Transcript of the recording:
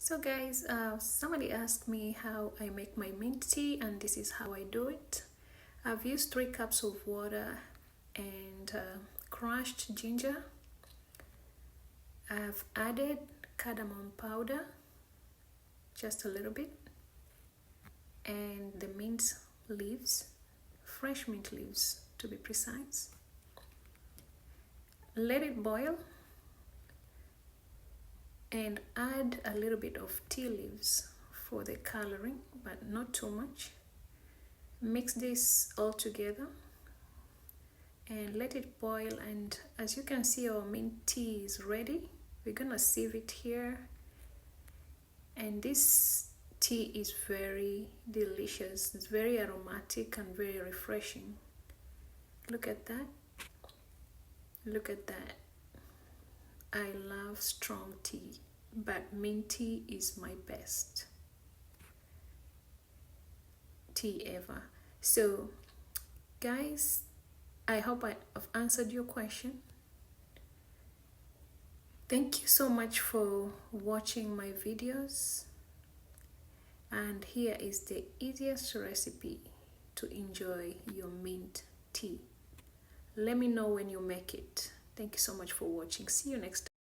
So guys, somebody asked me how I make my mint tea, and this is how I do it. I've used 3 cups of water and crushed ginger. I've added cardamom powder, just a little bit, and the mint leaves, fresh mint leaves to be precise. Let it boil and add a little bit of tea leaves for the coloring, but not too much. Mix this all together and let it boil, and as you can see, our mint tea is ready. We're gonna sieve it here, and this tea is very delicious. It's very aromatic and very refreshing. Look at that. Look at that. I love strong tea, but mint tea is my best tea ever. So guys, I hope I've answered your question. Thank you so much for watching my videos, and here is the easiest recipe to enjoy your mint tea. Let me know when you make it. Thank you so much for watching. See you next time.